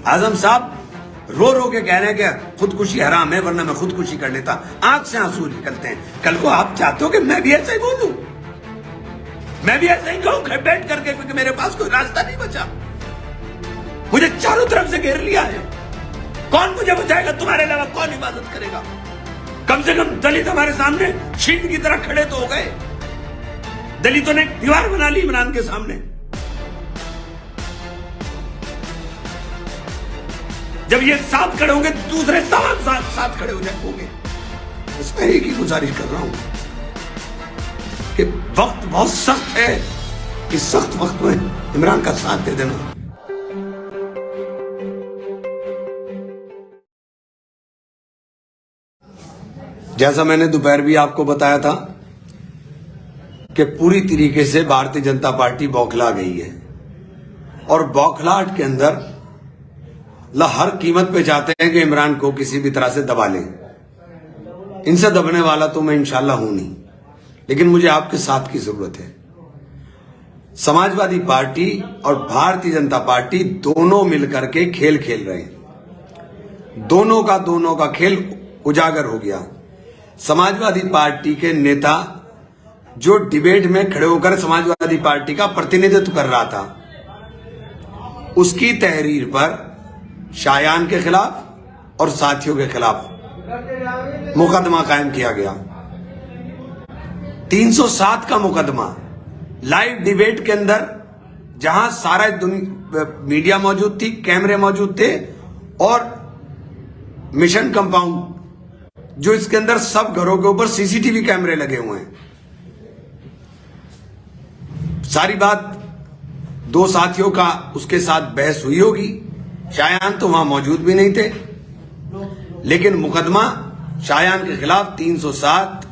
आजम साहब रो रो के कह रहे हैं कि खुदकुशी हराम है, वरना मैं खुदकुशी कर लेता। आंख से आंसू निकलते हैं। कल को आप चाहते हो कि मैं भी ऐसा ही बोलूं, मैं भी ऐसा ही कहूं बैठ करके, क्योंकि मेरे पास कोई रास्ता नहीं बचा। मुझे चारों तरफ से घेर लिया है। कौन मुझे बचाएगा? तुम्हारे अलावा कौन हिफाजत करेगा? कम से कम दलित हमारे सामने शील्ड की तरह खड़े तो हो गए। दलितों ने दीवार बना ली इमरान के सामने। जब ये साथ खड़े होंगे तो दूसरे साथ खड़े हो जाएंगे। इसमें एक ही गुजारिश कर रहा हूं कि वक्त बहुत सख्त है, इस सख्त वक्त में इमरान का साथ दे देना। जैसा मैंने दोपहर भी आपको बताया था कि पूरी तरीके से भारतीय जनता पार्टी बौखला गई है, और बौखलाहट के अंदर हर कीमत पे चाहते हैं कि इमरान को किसी भी तरह से दबा लें। इनसे दबने वाला तो मैं इंशाल्लाह हूं नहीं, लेकिन मुझे आपके साथ की जरूरत है। समाजवादी पार्टी और भारतीय जनता पार्टी दोनों मिलकर के खेल खेल रहे हैं। दोनों का खेल उजागर हो गया। समाजवादी पार्टी के नेता जो डिबेट में खड़े होकर समाजवादी पार्टी का प्रतिनिधित्व कर रहा था, उसकी तहरीर पर शायान के खिलाफ और साथियों के खिलाफ मुकदमा कायम किया गया। 307 का मुकदमा लाइव डिबेट के अंदर, जहां सारा मीडिया मौजूद थी, कैमरे मौजूद थे, और मिशन कंपाउंड जो इसके अंदर सब घरों के ऊपर सीसीटीवी कैमरे लगे हुए हैं। सारी बात दो साथियों का उसके साथ बहस हुई होगी। शायान तो वहां मौजूद भी नहीं थे, लेकिन मुकदमा शायान के खिलाफ 307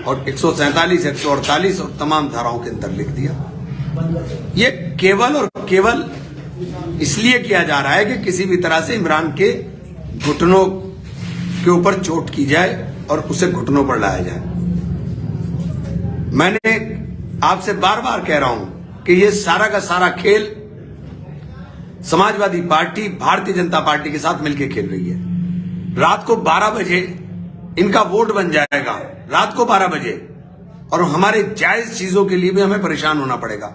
और 147, 148 और तमाम धाराओं के अंदर लिख दिया। ये केवल और केवल इसलिए किया जा रहा है कि किसी भी तरह से इमरान के घुटनों के ऊपर चोट की जाए और उसे घुटनों पर लाया जाए। मैंने आपसे बार बार कह रहा हूं कि ये सारा का सारा खेल समाजवादी पार्टी भारतीय जनता पार्टी के साथ मिलकर खेल रही है। रात को 12 बजे इनका वोट बन जाएगा, रात को 12 बजे, और हमारे जायज चीजों के लिए भी हमें परेशान होना पड़ेगा।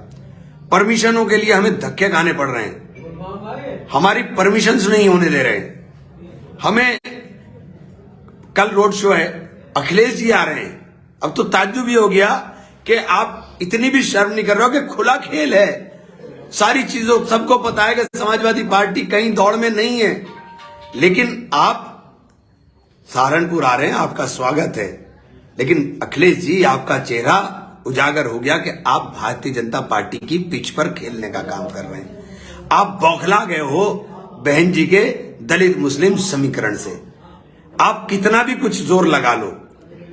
परमिशनों के लिए हमें धक्के खाने पड़ रहे हैं, हमारी परमिशंस नहीं होने दे रहे। हमें कल रोड शो है, अखिलेश जी आ रहे हैं। अब तो ताज्जुब भी हो गया कि आप इतनी भी शर्म नहीं कर रहे हो कि खुला खेल है। सारी चीजों सबको पता है कि समाजवादी पार्टी कहीं दौड़ में नहीं है, लेकिन आप सहारनपुर आ रहे हैं, आपका स्वागत है। लेकिन अखिलेश जी, आपका चेहरा उजागर हो गया कि आप भारतीय जनता पार्टी की पिच पर खेलने का काम कर रहे हैं। आप बौखला गए हो बहन जी के दलित मुस्लिम समीकरण से। आप कितना भी कुछ जोर लगा लो,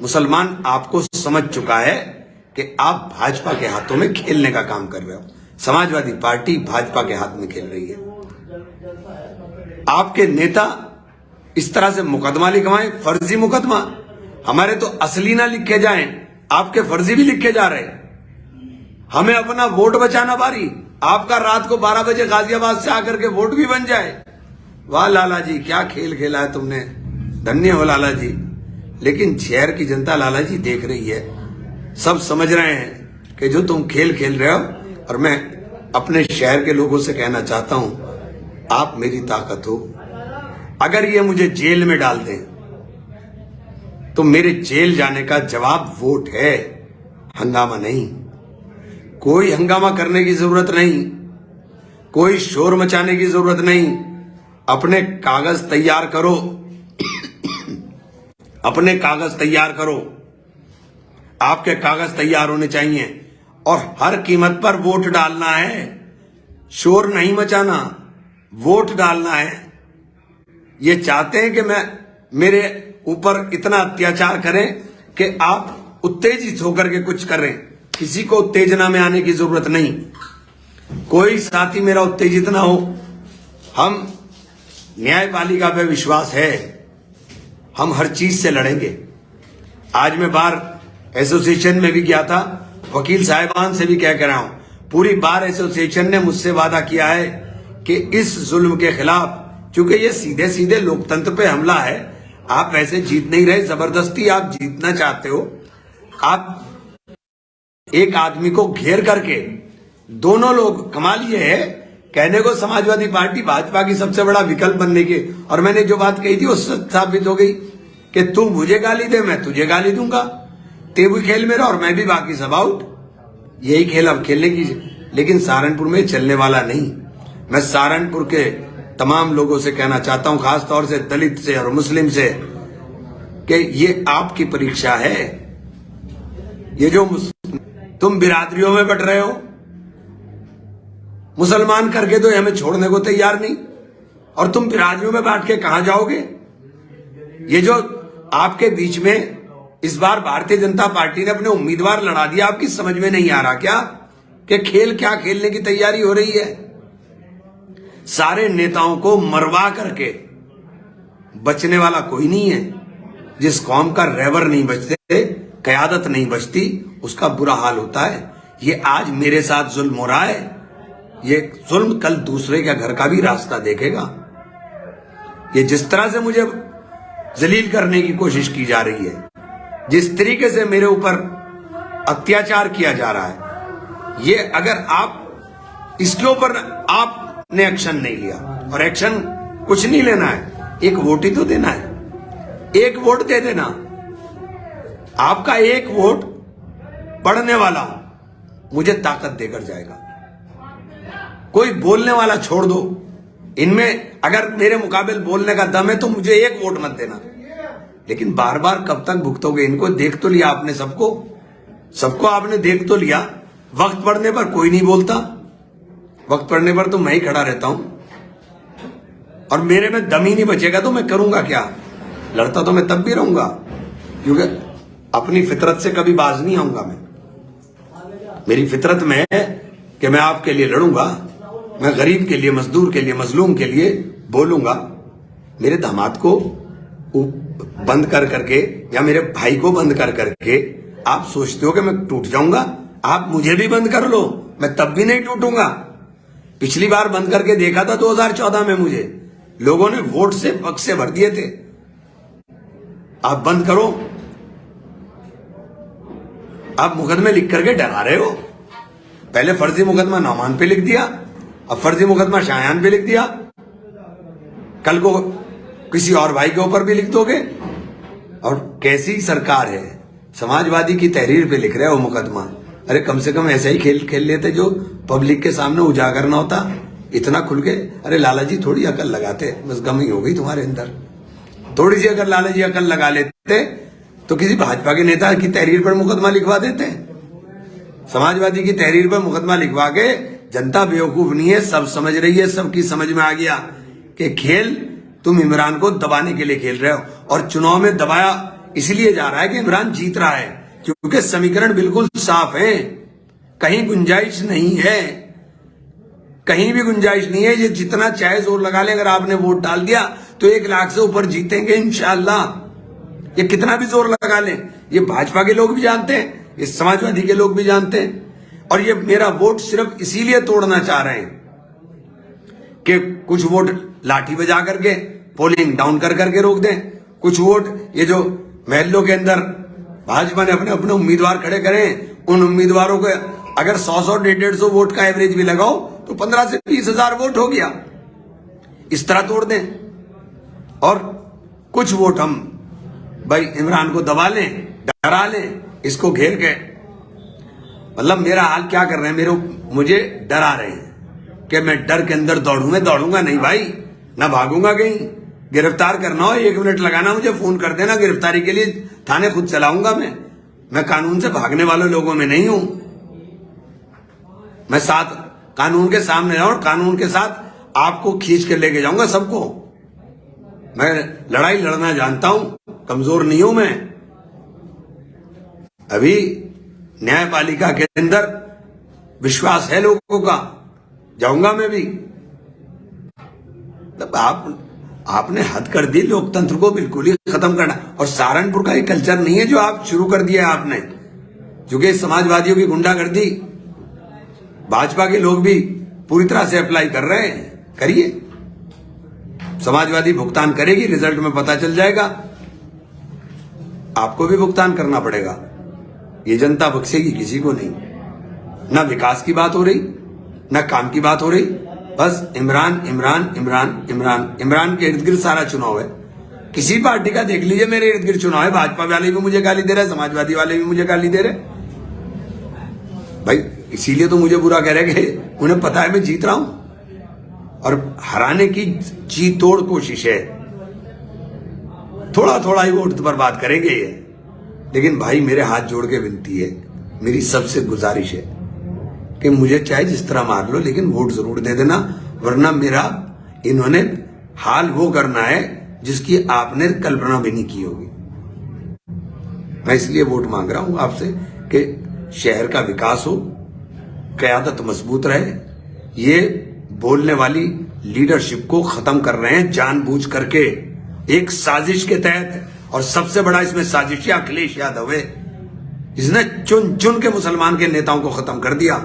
मुसलमान आपको समझ चुका है कि आप भाजपा के हाथों में खेलने का काम कर रहे हो। समाजवादी पार्टी भाजपा के हाथ में खेल रही है। आपके नेता इस तरह से मुकदमा लिखवाएं, फर्जी मुकदमा। हमारे तो असली ना लिखे जाएं, आपके फर्जी भी लिखे जा रहे। हमें अपना वोट बचाना बारी, आपका रात को 12 बजे गाजियाबाद से आकर के वोट भी बन जाए। वाह लाला जी, क्या खेल खेला है तुमने, धन्य हो लाला जी। लेकिन शहर की जनता लाला जी देख रही है, सब समझ रहे हैं कि जो तुम खेल खेल रहे हो। और मैं अपने शहर के लोगों से कहना चाहता हूं, आप मेरी ताकत हो। अगर ये मुझे जेल में डाल दें तो मेरे जेल जाने का जवाब वोट है, हंगामा नहीं। कोई हंगामा करने की जरूरत नहीं, कोई शोर मचाने की जरूरत नहीं। अपने कागज तैयार करो, अपने कागज तैयार करो। आपके कागज तैयार होने चाहिए, और हर कीमत पर वोट डालना है। शोर नहीं मचाना, वोट डालना है। ये चाहते हैं कि मेरे ऊपर इतना अत्याचार करें कि आप उत्तेजित होकर के कुछ करें। किसी को उत्तेजना में आने की जरूरत नहीं। कोई साथी मेरा उत्तेजित ना हो। हम न्यायपालिका पे विश्वास है, हम हर चीज से लड़ेंगे। आज मैं बार एसोसिएशन में भी गया था, वकील साहिबान से भी कह कर रहा हूं, पूरी बार एसोसिएशन ने मुझसे वादा किया है कि इस जुल्म के खिलाफ चूंकि ये सीधे सीधे लोकतंत्र पे हमला है, आप वैसे जीत नहीं रहे, जबरदस्ती आप जीतना चाहते हो। आप एक आदमी को घेर करके दोनों लोग, कमाल ये है, कहने को समाजवादी पार्टी भाजपा की सबसे बड़ा विकल्प बनने की, और मैंने जो बात कही थी वो साबित हो गई कि तू मुझे गाली दे, मैं तुझे गाली दूंगा, ते भी खेल मेरा और मैं भी बाकी सब आउट। यही खेल अब खेलने की, लेकिन सहारनपुर में चलने वाला नहीं। मैं सहारनपुर के तमाम लोगों से कहना चाहता हूं, खासतौर से दलित से और मुस्लिम से, कि ये आपकी परीक्षा है। ये जो तुम बिरादरियों में बट रहे हो, मुसलमान करके तो हमें छोड़ने को तैयार नहीं, और तुम बिरादरियों में बैठ के कहां जाओगे? ये जो आपके बीच में इस बार भारतीय जनता पार्टी ने अपने उम्मीदवार लड़ा दिया, आपकी समझ में नहीं आ रहा क्या कि खेल क्या खेलने की तैयारी हो रही है? सारे नेताओं को मरवा करके बचने वाला कोई नहीं है। जिस कौम का रहबर नहीं बचते, कयादत नहीं बचती, उसका बुरा हाल होता है। ये आज मेरे साथ जुल्म हो रहा है, ये जुल्म कल दूसरे के घर का भी रास्ता देखेगा। ये जिस तरह से मुझे जलील करने की कोशिश की जा रही है, जिस तरीके से मेरे ऊपर अत्याचार किया जा रहा है, ये अगर आप इसके ऊपर आपने एक्शन नहीं लिया, और एक्शन कुछ नहीं लेना है, एक वोट ही तो देना है, एक वोट दे देना। आपका एक वोट पढ़ने वाला मुझे ताकत देकर जाएगा। कोई बोलने वाला छोड़ दो, इनमें अगर मेरे मुकाबले बोलने का दम है तो मुझे एक वोट मत देना। लेकिन बार बार कब तक भुगतोगे? इनको देख तो लिया आपने, सबको आपने देख तो लिया। वक्त पड़ने पर कोई नहीं बोलता, वक्त पड़ने पर तो मैं ही खड़ा रहता हूं, और मेरे में दम ही नहीं बचेगा तो मैं करूंगा क्या? लड़ता तो मैं तब भी रहूंगा, क्योंकि अपनी फितरत से कभी बाज नहीं आऊंगा। मेरी फितरत में है कि मैं आपके लिए लड़ूंगा, मैं गरीब के लिए, मजदूर के लिए, मजलूम के लिए बोलूंगा। मेरे दामाद को बंद कर करके या मेरे भाई को बंद कर करके आप सोचते हो कि मैं टूट जाऊंगा? आप मुझे भी बंद कर लो, मैं तब भी नहीं टूटूंगा। पिछली बार बंद करके देखा था 2014 में, मुझे लोगों ने वोट से बक्से भर दिए थे। आप बंद करो। आप मुकदमे लिख करके डरा रहे हो। पहले फर्जी मुकदमा नौमान पे लिख दिया, अब फर्जी मुकदमा शायान पे लिख दिया, कल को किसी और भाई के ऊपर भी लिख दोगे। और कैसी सरकार है? समाजवादी की तहरीर पे लिख रहे हो मुकदमा। अरे कम से कम ऐसा ही खेल खेल लेते जो पब्लिक के सामने उजागर ना होता, इतना खुल के। अरे लाला जी थोड़ी अकल लगाते, बस गम ही हो गई तुम्हारे अंदर। थोड़ी सी अगर लाला जी अकल लगा लेते तो किसी भाजपा के नेता की तहरीर पर मुकदमा लिखवा देते। समाजवादी की तहरीर पर मुकदमा लिखवा के, जनता बेवकूफ नहीं है, सब समझ रही है, सबकी समझ में आ गया कि खेल तुम इमरान को दबाने के लिए खेल रहे हो। और चुनाव में दबाया इसलिए जा रहा है कि इमरान जीत रहा है, क्योंकि समीकरण बिल्कुल साफ है, कहीं गुंजाइश नहीं है, कहीं भी गुंजाइश नहीं है। ये जितना चाहे जोर लगा ले, अगर आपने वोट डाल दिया तो 1 लाख से ऊपर जीतेंगे इंशाअल्लाह। ये कितना भी जोर लगा ले, ये भाजपा के लोग भी जानते हैं, ये समाजवादी के लोग भी जानते हैं। और ये मेरा वोट सिर्फ इसीलिए तोड़ना चाह रहे हैं कि कुछ वोट लाठी बजा करके पोलिंग डाउन कर करके रोक दें, कुछ वोट ये जो महलों के अंदर भाजपा ने अपने अपने उम्मीदवार खड़े करें, उन उम्मीदवारों को अगर 100-100, 150 वोट का एवरेज भी लगाओ तो 15 से 20 हजार वोट हो गया। इस तरह तोड़ दें। और कुछ वोट हम भाई इमरान को दबा लें, डरा लें, इसको घेर के। मतलब मेरा हाल क्या कर रहे हैं? मुझे डरा रहे हैं कि मैं डर के अंदर दौड़ूं। मैं दौड़ूंगा नहीं भाई, ना भागूंगा कहीं। गिरफ्तार करना हो 1 मिनट लगाना, मुझे फोन कर देना, गिरफ्तारी के लिए थाने खुद चलाऊंगा। मैं कानून से भागने वाले लोगों में नहीं हूं। मैं साथ कानून के सामने जाऊं, कानून के साथ आपको खींच के लेके जाऊंगा सबको। मैं लड़ाई लड़ना जानता हूं, कमजोर नहीं हूं मैं। अभी न्यायपालिका के अंदर विश्वास है लोगों का, जाऊंगा मैं भी। तब आपने हद कर दी लोकतंत्र को बिल्कुल ही खत्म करना। और सहारनपुर का एक कल्चर नहीं है जो आप शुरू कर दिया है आपने, क्योंकि समाजवादियों की गुंडागर्दी भाजपा के लोग भी पूरी तरह से अप्लाई कर रहे हैं। करिए, समाजवादी भुगतान करेगी, रिजल्ट में पता चल जाएगा। आपको भी भुगतान करना पड़ेगा। ये जनता बख्शेगी किसी को नहीं। ना विकास की बात हो रही, ना काम की बात हो रही, बस इमरान इमरान इमरान इमरान इमरान के इर्द गिर्द सारा चुनाव है। किसी पार्टी का देख लीजिए, मेरे इर्द गिर्द चुनाव है। भाजपा वाले भी मुझे गाली दे रहे, समाजवादी वाले भी मुझे गाली दे रहे। भाई इसीलिए तो मुझे बुरा कह रहे कि उन्हें पता है मैं जीत रहा हूं और हराने की जी तोड़ कोशिश है। थोड़ा थोड़ा ही वोट बर्बाद करेंगे ये, लेकिन भाई मेरे हाथ जोड़ के विनती है, मेरी सबसे गुजारिश है कि मुझे चाहे जिस तरह मार लो, लेकिन वोट जरूर दे देना, वरना मेरा इन्होंने हाल वो करना है जिसकी आपने कल्पना भी नहीं की होगी। मैं इसलिए वोट मांग रहा हूं आपसे कि शहर का विकास हो, क़यादत मजबूत रहे। ये बोलने वाली लीडरशिप को खत्म कर रहे हैं जानबूझ करके, एक साजिश के तहत। और सबसे बड़ा इसमें साजिश अखिलेश यादव है, जिसने चुन चुन के मुसलमान के नेताओं को खत्म कर दिया।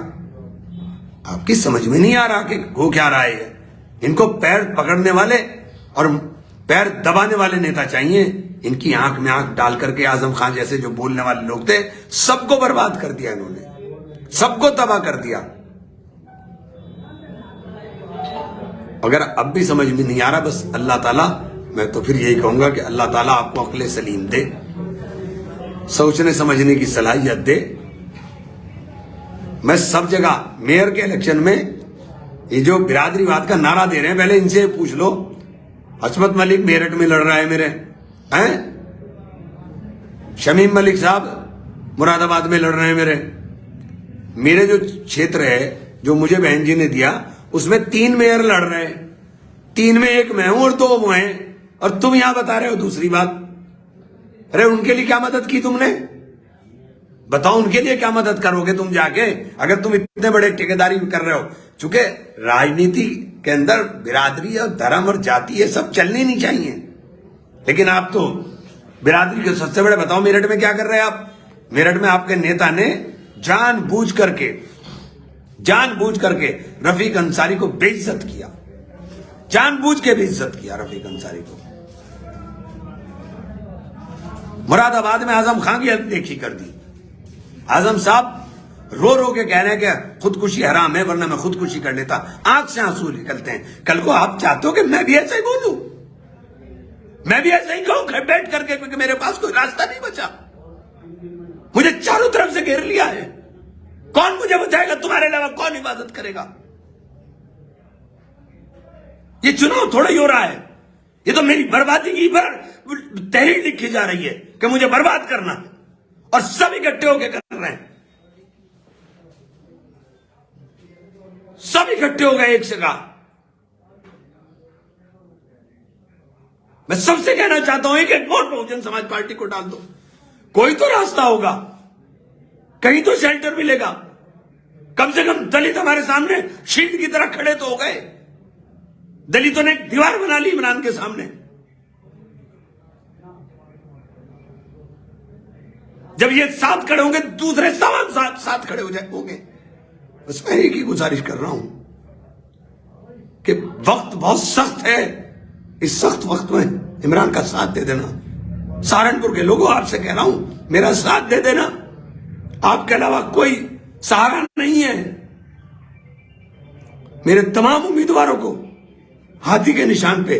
आपकी समझ में नहीं आ रहा कि हो क्या रहा है। इनको पैर पकड़ने वाले और पैर दबाने वाले नेता चाहिए। इनकी आंख में आंख डाल करके आजम खान जैसे जो बोलने वाले लोग थे, सबको बर्बाद कर दिया इन्होंने, सबको तबाह कर दिया। अगर अब भी समझ में नहीं आ रहा, बस अल्लाह ताला, मैं तो फिर यही कहूंगा कि अल्लाह ताला आपको अक्ल सलीम दे, सोचने समझने की सलाहियत दे। मैं सब जगह मेयर के इलेक्शन में ये जो बिरादरीवाद का नारा दे रहे हैं, पहले इनसे पूछ लो। हसमत मलिक मेरठ में लड़ रहा है मेरे, हैं? शमीम मलिक साहब मुरादाबाद में लड़ रहे हैं मेरे जो क्षेत्र है, जो मुझे बहन जी ने दिया, उसमें 3 मेयर लड़ रहे हैं। 3 में 1 मैं हूं और 2 वो हैं, और तुम यहां बता रहे हो दूसरी बात। अरे उनके लिए क्या मदद की तुमने? बताओ उनके लिए क्या मदद करोगे तुम जाके, अगर तुम इतने बड़े ठेकेदारी कर रहे हो। चूंकि राजनीति के अंदर बिरादरी और धर्म और जाति ये सब चलनी नहीं चाहिए, लेकिन आप तो बिरादरी के सबसे बड़े। बताओ मेरठ में क्या कर रहे हैं आप? मेरठ में आपके नेता ने जानबूझ करके रफीक अंसारी को बेइज्जत किया, जानबूझ के बेइज्जत किया रफीक अंसारी को। मुरादाबाद में आजम खान की अनदेखी कर दी। आजम साहब रो रो के कह रहे हैं कि खुदकुशी हराम है, वरना मैं खुदकुशी कर लेता। आंख से आंसू निकलते हैं। कल को आप चाहते हो कि मैं भी ऐसा ही बोलूं, मैं भी ऐसा ही कहूं बैठ करके, क्योंकि मेरे पास कोई रास्ता नहीं बचा। मुझे चारों तरफ से घेर लिया है। कौन मुझे बचाएगा? तुम्हारे अलावा कौन हिफाजत करेगा? ये चुनाव थोड़ा ही हो रहा है, ये तो मेरी बर्बादी की तहरीर लिखी जा रही है कि मुझे बर्बाद करना, और सब इकट्ठे होकर कर रहे हैं। सब इकट्ठे हो गए एक जगह। मैं सबसे कहना चाहता हूं कि वोट बहुजन समाज पार्टी को डाल दो। कोई तो रास्ता होगा, कहीं तो शेल्टर मिलेगा। कम से कम दलित हमारे सामने शील्ड की तरह खड़े तो हो गए। दलितों ने एक दीवार बना ली इमरान के सामने। जब ये साथ खड़े होंगे, दूसरे समान साथ खड़े होंगे। बस मैं एक ही गुजारिश कर रहा हूं कि वक्त बहुत सख्त है। इस सख्त वक्त में इमरान का साथ दे देना। सहारनपुर के लोगों, आपसे कह रहा हूं, मेरा साथ दे देना। आपके अलावा कोई सहारा नहीं है। मेरे तमाम उम्मीदवारों को हाथी के निशान पे,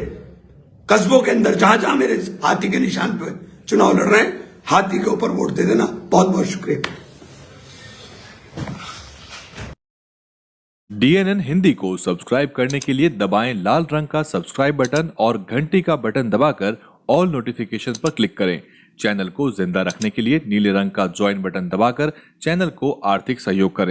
कस्बों के अंदर जहां जहां मेरे हाथी के निशान पे चुनाव लड़ रहे हैं, हाथी के ऊपर वोट दे देना। बहुत बहुत शुक्रिया। DNN हिंदी को सब्सक्राइब करने के लिए दबाएं लाल रंग का सब्सक्राइब बटन और घंटी का बटन दबाकर ऑल नोटिफिकेशन पर क्लिक करें। चैनल को जिंदा रखने के लिए नीले रंग का ज्वाइन बटन दबाकर चैनल को आर्थिक सहयोग करें।